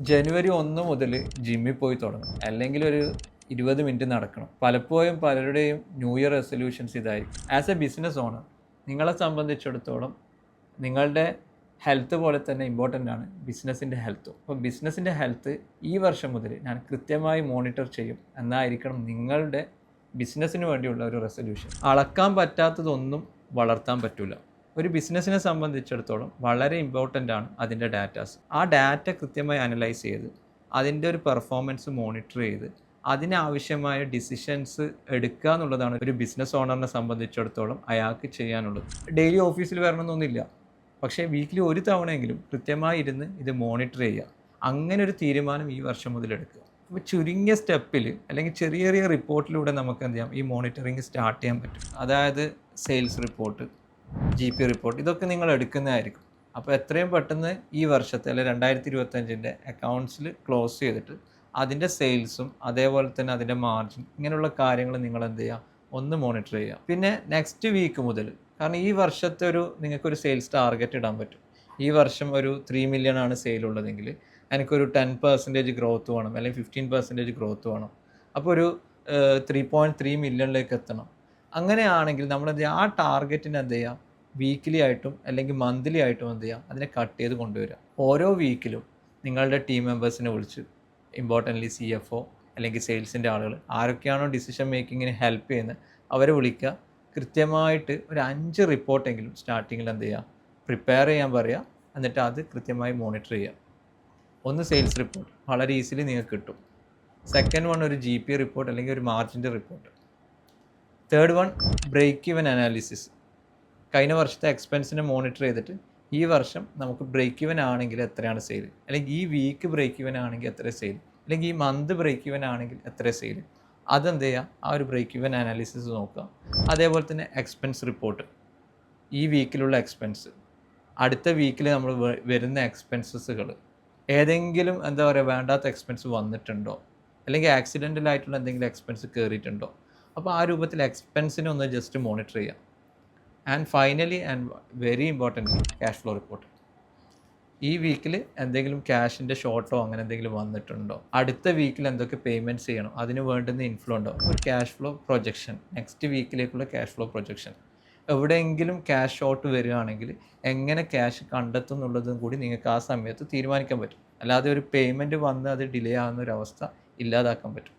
ജനുവരി 1 മുതൽ ജിമ്മിൽ പോയി തുടങ്ങും. അല്ലെങ്കിൽ ഒരു 20 മിനിറ്റ് നടക്കണം. പലപ്പോഴും പലരുടെയും ന്യൂ ഇയർ റെസൊല്യൂഷൻസ് ഇതായിരിക്കും. ആസ് എ ബിസിനസ് ഓണർ നിങ്ങളെ സംബന്ധിച്ചിടത്തോളം നിങ്ങളുടെ ഹെൽത്ത് പോലെ തന്നെ ഇമ്പോർട്ടൻ്റ് ആണ് ബിസിനസ്സിൻ്റെ ഹെൽത്തും. അപ്പോൾ ബിസിനസ്സിൻ്റെ ഹെൽത്ത് ഈ വർഷം മുതൽ ഞാൻ കൃത്യമായി മോണിറ്റർ ചെയ്യും എന്നായിരിക്കണം നിങ്ങളുടെ ബിസിനസ്സിന് വേണ്ടിയുള്ള ഒരു റെസൊല്യൂഷൻ. അളക്കാൻ പറ്റാത്തതൊന്നും വളർത്താൻ പറ്റില്ല. ഒരു ബിസിനസ്സിനെ സംബന്ധിച്ചിടത്തോളം വളരെ ഇമ്പോർട്ടൻ്റ് ആണ് അതിൻ്റെ ഡാറ്റാസ്. ആ ഡാറ്റ കൃത്യമായി അനലൈസ് ചെയ്ത് അതിൻ്റെ ഒരു പെർഫോമൻസ് മോണിറ്റർ ചെയ്ത് അതിനാവശ്യമായ ഡിസിഷൻസ് എടുക്കുക എന്നുള്ളതാണ് ഒരു ബിസിനസ് ഓണറിനെ സംബന്ധിച്ചിടത്തോളം അയാൾക്ക് ചെയ്യാനുള്ളത്. ഡെയിലി ഓഫീസിൽ വരണമെന്നൊന്നുമില്ല, പക്ഷേ വീക്കിലി ഒരു തവണയെങ്കിലും കൃത്യമായി ഇരുന്ന് ഇത് മോണിറ്റർ ചെയ്യുക. അങ്ങനെ ഒരു തീരുമാനം ഈ വർഷം മുതൽ എടുക്കുക. അപ്പോൾ ചുരുങ്ങിയ സ്റ്റെപ്പിൽ അല്ലെങ്കിൽ ചെറിയ ചെറിയ റിപ്പോർട്ടിലൂടെ നമുക്ക് എന്ത് ചെയ്യാം, ഈ മോണിറ്ററിങ് സ്റ്റാർട്ട് ചെയ്യാൻ പറ്റും. അതായത് സെയിൽസ് റിപ്പോർട്ട്, GP റിപ്പോർട്ട്, ഇതൊക്കെ നിങ്ങൾ എടുക്കുന്നതായിരിക്കും. അപ്പോൾ എത്രയും പെട്ടെന്ന് ഈ വർഷത്തെ അല്ലെ 2025 അക്കൗണ്ട്സിൽ ക്ലോസ് ചെയ്തിട്ട് അതിൻ്റെ സെയിൽസും അതേപോലെ തന്നെ അതിൻ്റെ മാർജിൻ ഇങ്ങനെയുള്ള കാര്യങ്ങൾ നിങ്ങൾ എന്ത് ചെയ്യുക, ഒന്ന് മോണിറ്റർ ചെയ്യുക. പിന്നെ നെക്സ്റ്റ് വീക്ക് മുതൽ, കാരണം ഈ വർഷത്തെ നിങ്ങൾക്കൊരു സെയിൽസ് ടാർഗറ്റ് ഇടാൻ പറ്റും. ഈ വർഷം ഒരു 3 മില്യൺ ആണ് സെയിൽ ഉള്ളതെങ്കിൽ എനിക്കൊരു 10% ഗ്രോത്ത് വേണം, അല്ലെങ്കിൽ 15% ഗ്രോത്ത് വേണം. അപ്പോൾ ഒരു 3.3 മില്യണിലേക്ക് എത്തണം. അങ്ങനെയാണെങ്കിൽ നമ്മളെന്ത് ചെയ്യുക, ആ ടാർഗറ്റിന് എന്ത് ചെയ്യുക, വീക്കിലി ആയിട്ടും അല്ലെങ്കിൽ മന്ത്ലി ആയിട്ടും എന്ത് ചെയ്യുക, അതിനെ കട്ട് ചെയ്ത് കൊണ്ടുവരിക. ഓരോ വീക്കിലും നിങ്ങളുടെ ടീം മെമ്പേഴ്സിനെ വിളിച്ച്, ഇമ്പോർട്ടൻ്റ്ലി CFO അല്ലെങ്കിൽ സെയിൽസിൻ്റെ ആളുകൾ ആരൊക്കെയാണോ ഡിസിഷൻ മേക്കിങ്ങിന് ഹെൽപ്പ് ചെയ്യുന്നത് അവരെ വിളിക്കുക. കൃത്യമായിട്ട് ഒരു 5 റിപ്പോർട്ടെങ്കിലും സ്റ്റാർട്ടിങ്ങിൽ എന്ത് ചെയ്യുക, പ്രിപ്പയർ ചെയ്യാൻ പറയുക. എന്നിട്ട് അത് കൃത്യമായി മോണിറ്റർ ചെയ്യുക. ഒന്ന് സെയിൽസ് റിപ്പോർട്ട് വളരെ ഈസിലി നിങ്ങൾക്ക് കിട്ടും. സെക്കൻഡ് വൺ ഒരു GP റിപ്പോർട്ട് അല്ലെങ്കിൽ ഒരു മാർജിൻ്റെ report. Third one break even analysis. കഴിഞ്ഞ വർഷത്തെ എക്സ്പെൻസിനെ മോണിറ്റർ ചെയ്തിട്ട് ഈ വർഷം നമുക്ക് ബ്രേക്ക് ഈവൻ ആണെങ്കിൽ എത്രയാണ് സെയിൽ, അല്ലെങ്കിൽ ഈ വീക്ക് ബ്രേക്ക് ഈവൻ ആണെങ്കിൽ എത്ര സെയിൽ, അല്ലെങ്കിൽ ഈ മന്ത് ബ്രേക്ക് ഈവൻ ആണെങ്കിൽ എത്ര സെയിൽ, അതെന്ത് ചെയ്യുക, ആ ഒരു ബ്രേക്ക് ഈവൻ അനാലിസിസ് നോക്കുക. അതേപോലെ തന്നെ എക്സ്പെൻസ് റിപ്പോർട്ട്, ഈ വീക്കിലുള്ള എക്സ്പെൻസ്, അടുത്ത വീക്കിൽ നമ്മൾ വരുന്ന എക്സ്പെൻസസുകൾ, ഏതെങ്കിലും എന്താ പറയുക വേണ്ടാത്ത എക്സ്പെൻസ് വന്നിട്ടുണ്ടോ, അല്ലെങ്കിൽ ആക്സിഡൻ്റലായിട്ടുള്ള എന്തെങ്കിലും എക്സ്പെൻസ് കയറിയിട്ടുണ്ടോ. അപ്പോൾ ആ രൂപത്തിൽ എക്സ്പെൻസിനെ ഒന്ന് ജസ്റ്റ് മോണിറ്റർ ചെയ്യുക. And finally and very importantly cash flow report. ഈ വീക്കിൽ എന്തെങ്കിലും ക്യാഷിൻ്റെ ഷോർട്ടോ അങ്ങനെ എന്തെങ്കിലും വന്നിട്ടുണ്ടോ, അടുത്ത വീക്കിൽ എന്തൊക്കെ പേയ്മെൻറ്റ്സ് ചെയ്യണം, അതിന് വേണ്ടുന്ന ഇൻഫ്ലോ ഉണ്ടോ, ഒരു ക്യാഷ് ഫ്ലോ പ്രൊജക്ഷൻ, നെക്സ്റ്റ് വീക്കിലേക്കുള്ള ക്യാഷ് ഫ്ലോ പ്രൊജക്ഷൻ. എവിടെയെങ്കിലും ക്യാഷ് ഷോർട്ട് വരികയാണെങ്കിൽ എങ്ങനെ ക്യാഷ് കണ്ടെത്തും എന്നുള്ളതും കൂടി നിങ്ങൾക്ക് ആ സമയത്ത് തീരുമാനിക്കാൻ പറ്റും. അല്ലാതെ ഒരു പേയ്മെൻറ്റ് വന്ന് അത് ഡിലേ ആകുന്ന ഒരു അവസ്ഥ ഇല്ലാതാക്കാൻ പറ്റും.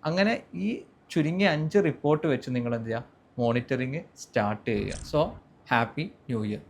അങ്ങനെ ഈ ചുരുങ്ങിയ 5 റിപ്പോർട്ട് വെച്ച് നിങ്ങൾ എന്ത് ചെയ്യുക, മോണിറ്ററിങ് സ്റ്റാർട്ട് ചെയ്യുക. So happy new year.